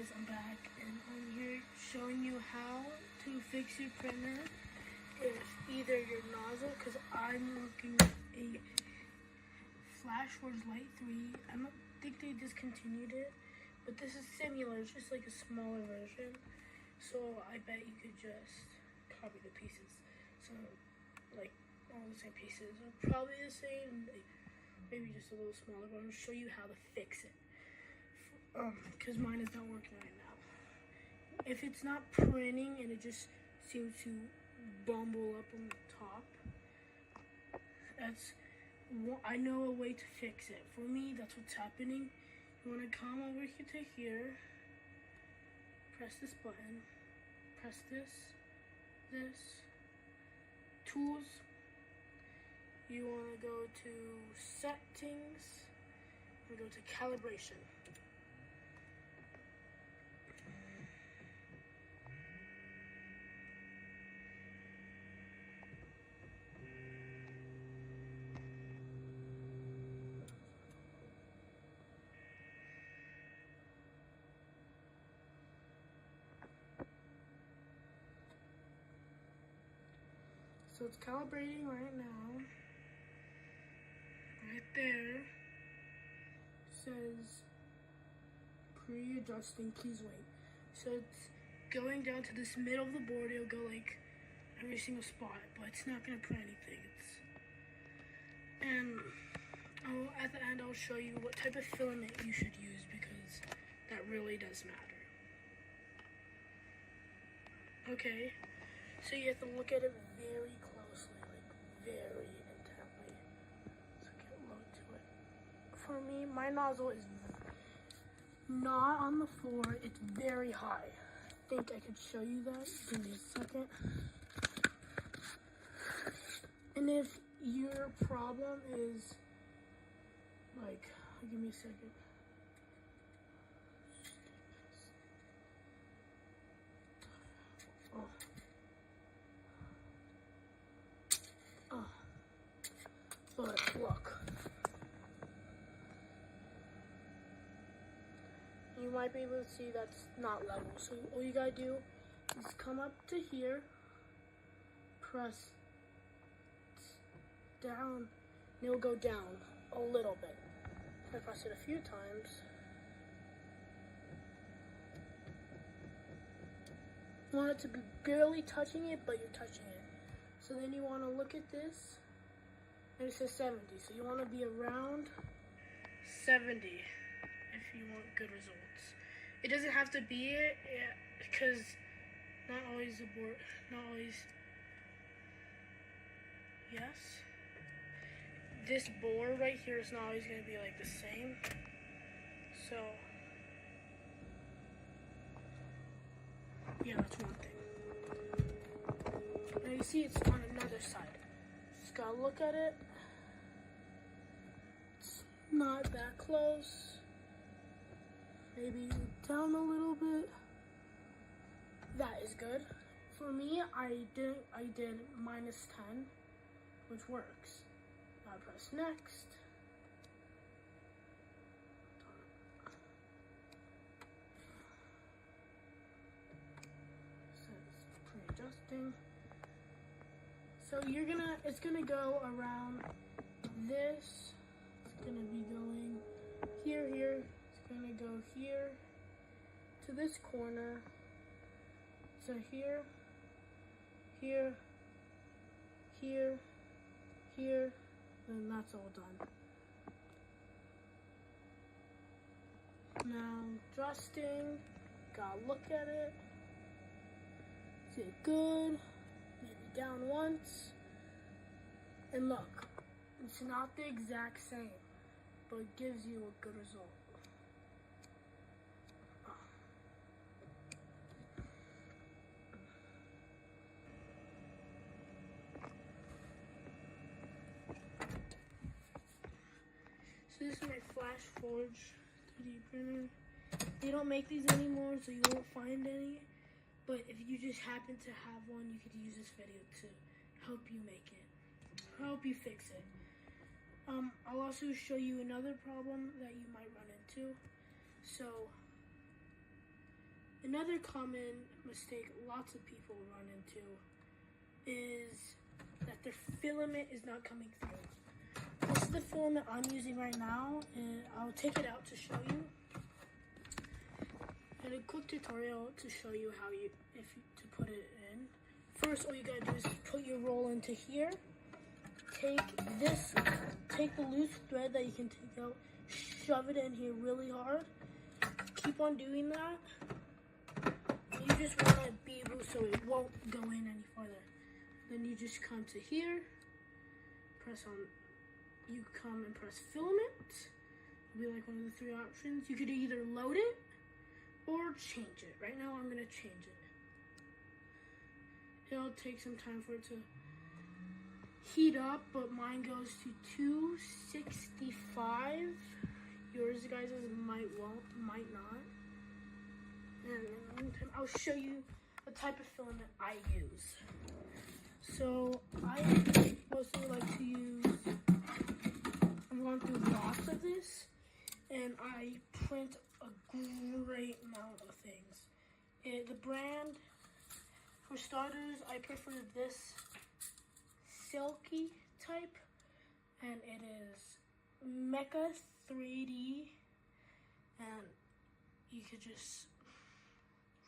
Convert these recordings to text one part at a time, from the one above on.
guys, I'm back and I'm here showing you how to fix your printer if either your nozzle, because I'm working with a FlashForge Lite 3. I don't think they discontinued it, but this is similar, it's just like a smaller version. So I bet you could just copy the pieces. So like all the same pieces are probably the same, maybe just a little smaller, but I'm gonna show you how to fix it. Because mine is not working right now. If it's not printing and it just seems to bumble up on the top, I know a way to fix it. For me, that's what's happening. You want to come over here to here, press this button, press this, tools. You want to go to settings, and go to calibration. So it's calibrating right now. Right there says pre-adjusting, please wait. So it's going down to this middle of the board. It'll go like every single spot, but it's not gonna print anything. At the end I'll show you what type of filament you should use, because that really does matter. Okay, so you have to look at it very closely, like very intently. So get low to it. For me, my nozzle is not on the floor, it's very high. I think I could show you that. Give me a second. And if your problem is like, give me a second. But look, you might be able to see that's not level. So all you gotta do is come up to here, press down, and it'll go down a little bit. If I press it a few times, you want it to be barely touching it, but you're touching it. So then you want to look at this, and it says 70. So you want to be around 70 if you want good results. It doesn't have to be it, because not always the board, not always. Yes. This board right here is not always going to be like the same. So, yeah, that's one thing. Now you see it's on another side. Just gotta look at it. It's not that close. Maybe down a little bit. That is good. For me, I did -10, which works. Now I press next. Says pre-adjusting. So it's gonna go around this. It's gonna be going here. It's gonna go here to this corner. So here, and that's all done. Now adjusting, gotta look at it. Is it good? Maybe down once. And look, it's not the exact same, but it gives you a good result. So this is my FlashForge 3D printer. They don't make these anymore, so you won't find any. But if you just happen to have one, you could use this video to help you make it, help you fix it. I'll also show you another problem that you might run into. So Another common mistake lots of people run into is that their filament is not coming through. This is the filament I'm using right now, and I'll take it out to show you. And a quick tutorial to show you how to put it in. First, all you gotta do is put your roll into here. Take the loose thread that you can take out, shove it in here really hard. Keep on doing that. You just want to be able so it won't go in any farther. Then you just come to here, you come and press filament. It'll be like one of the three options. You could either load it or change it. Right now I'm going to change it. It'll take some time for it to heat up, but mine goes to 265. Yours guys might not. And in the meantime, I'll show you the type of filament I use. So I mostly like to use, I've gone through lots of this, and I print a great amount of things. The brand, for starters, I prefer this silky type, and it is Mecha 3D, and you could just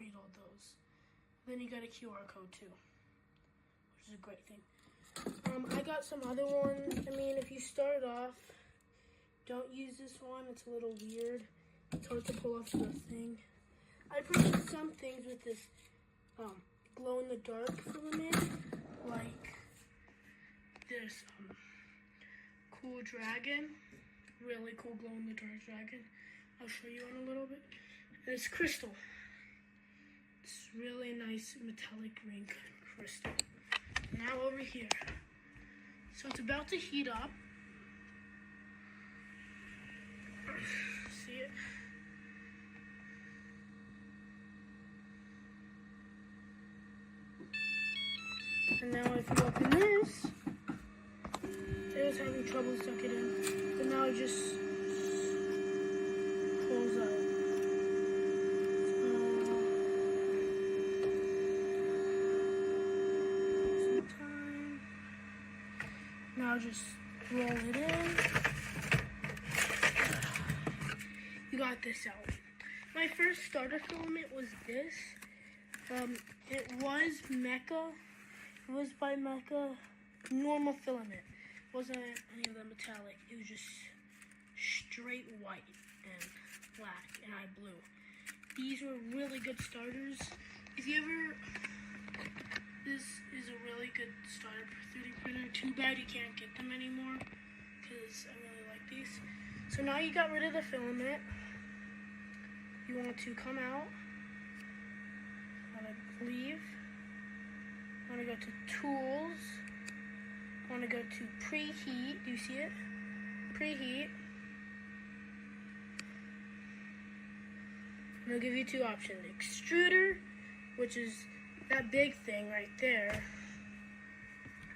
read all those. Then you got a QR code too, which is a great thing. I got some other ones. I mean, if you start off, don't use this one. It's a little weird. It's hard to pull off the thing. I printed some things with this glow-in-the-dark filament, like this cool dragon, really cool glow-in-the-dark dragon. I'll show you in a little bit. And it's crystal. It's really nice metallic green crystal. Now over here. So it's about to heat up. See it? And now if you open this, it was having trouble sucking it in. But now it just pulls out. Some time. Now just roll it in. You got this out. My first starter filament was this. It was Mecha. It was by Mecha. Normal filament. Wasn't any of the metallic. It was just straight white and black, and I blue. These were really good starters. If you ever, this is a really good starter 3D printer. Too bad you can't get them anymore, because I really like these. So now you got rid of the filament. You want to come out. Want to leave. Want to go to tools. Want to go to preheat. Do you see it? Preheat. And it'll give you two options. Extruder, which is that big thing right there.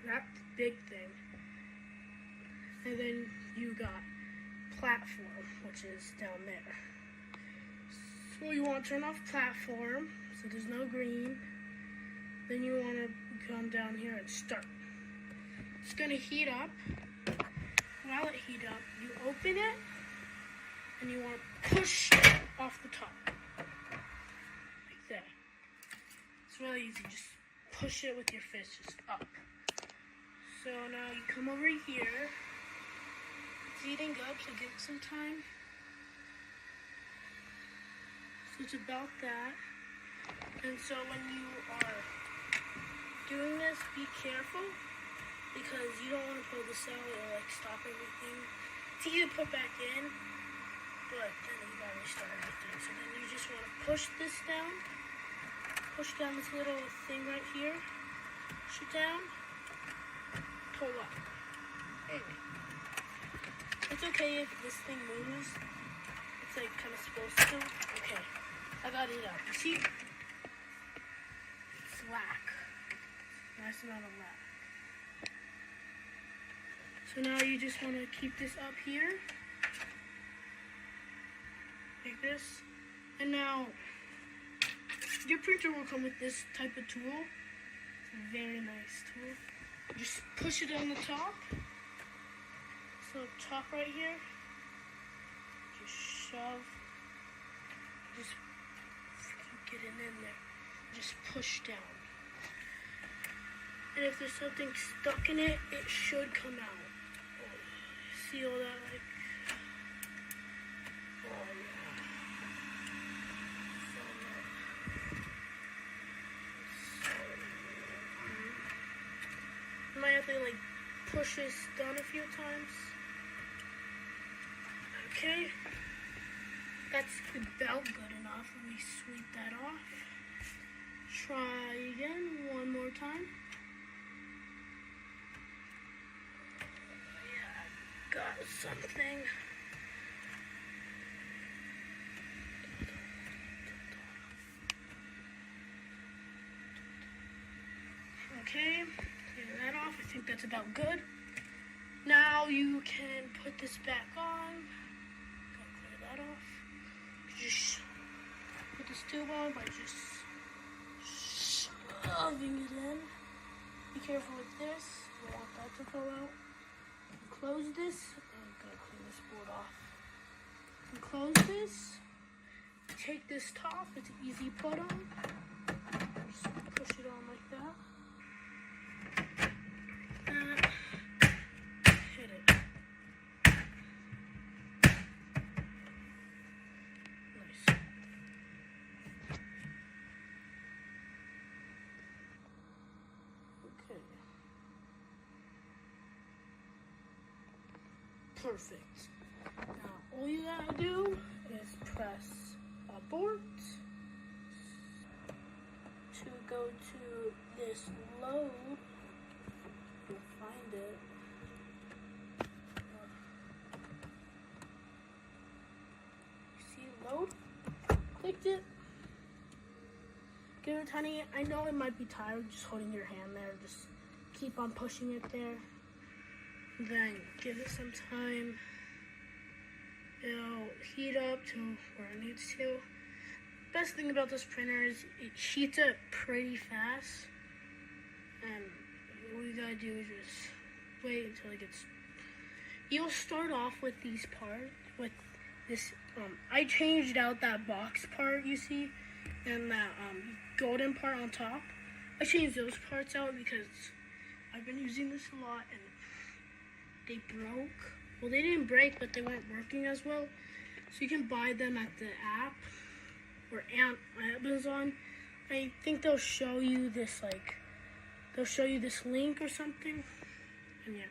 That big thing. And then you got platform, which is down there. So you want to turn off platform, so there's no green. Then you want to come down here and start. It's going to heat up. While it heats up, you open it, and you want to push off the top. Like that. It's really easy. Just push it with your fist, just up. So now you come over here. It's heating up, so give it some time. So it's about that. And so when you are doing this, be careful, because you don't want to pull this out or like stop everything. It's easy to put back in, but then you gotta restart everything. So then you just want to push this down. Push down this little thing right here. Push it down. Pull up. Anyway. It's okay if this thing moves. It's like kind of supposed to. Okay. I got it out. You see? It's lack. Nice amount of lack. So now you just want to keep this up here. Like this. And now, your printer will come with this type of tool. It's a very nice tool. Just push it on the top. So top right here. Just shove. Just get it in there. Just push down. And if there's something stuck in it, it should come out. Oh, see all that, like, oh yeah. You might have to like push this down a few times. Okay, that's about good enough. Let me sweep that off. Try again one more time. Yeah, got something. Okay, clear that off. I think that's about good. Now you can put this back on. Gotta clear that off. Just put this tube on by just shoving it in. Be careful with this. You don't want that to fall out. Close this. I'm gonna clean this board off. And close this. Take this top. It's an easy put on. Just push it on like that. Hit it. Nice. Okay. Perfect. Now all you gotta do is press abort to go to this load. You'll find it. You see load? Clicked it. Give it a tiny. I know it might be tired just holding your hand there. Just keep on pushing it there. Then give it some time. It'll heat up to where it needs to. Best thing about this printer is it heats up pretty fast. And all you gotta do is just wait until it gets. You'll start off with these parts, with this. I changed out that box part you see, and that golden part on top. I changed those parts out because I've been using this a lot and they broke. Well, they didn't break, but they weren't working as well. So you can buy them at the app or Amazon. I think they'll show you this they'll show you this link or something. And yeah,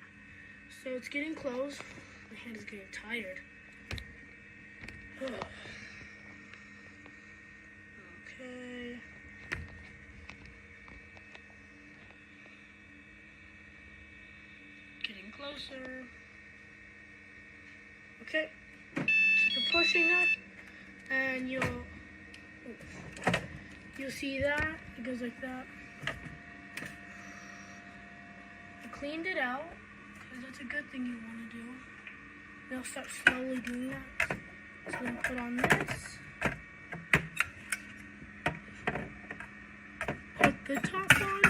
so it's getting close. My hand is getting tired. Okay. Getting closer. Okay. Keep pushing up, and you'll see that it goes like that. I cleaned it out because that's a good thing you want to do. They'll start slowly doing that. So then put on this. Put the top on.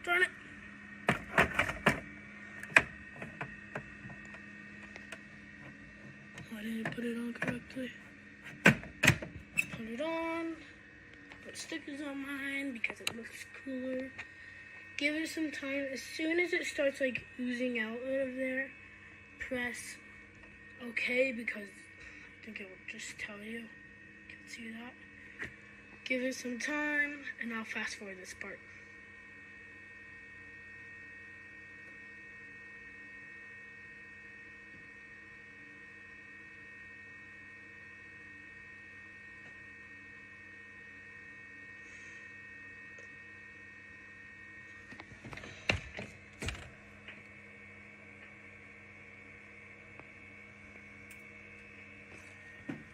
Darn it. I didn't put it on correctly. Put it on. Put stickers on mine because it looks cooler. Give it some time. As soon as it starts like oozing out of there, press OK because I think it will just tell you. You can see that. Give it some time, and I'll fast forward this part.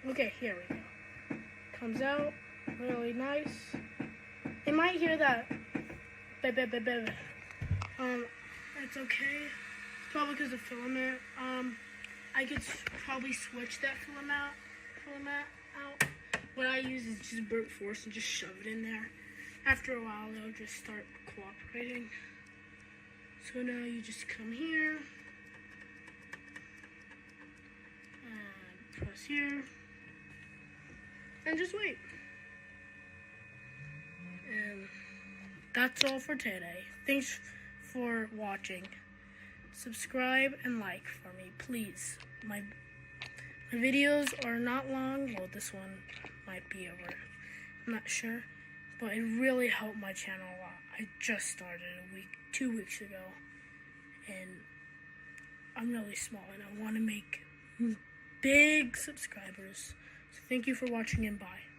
Okay, here we go. Comes out really nice. You might hear that. It's okay. It's probably because of filament. I could probably switch that filament out. What I use is just brute force and just shove it in there. After a while, they'll just start cooperating. So now you just come here and press here and just wait. And that's all for today. Thanks for watching. Subscribe and like for me, please. My videos are not long. Well, this one might be over. I'm not sure. But it really helped my channel a lot. I just started 2 weeks ago. And I'm really small and I want to make big subscribers. So thank you for watching and bye.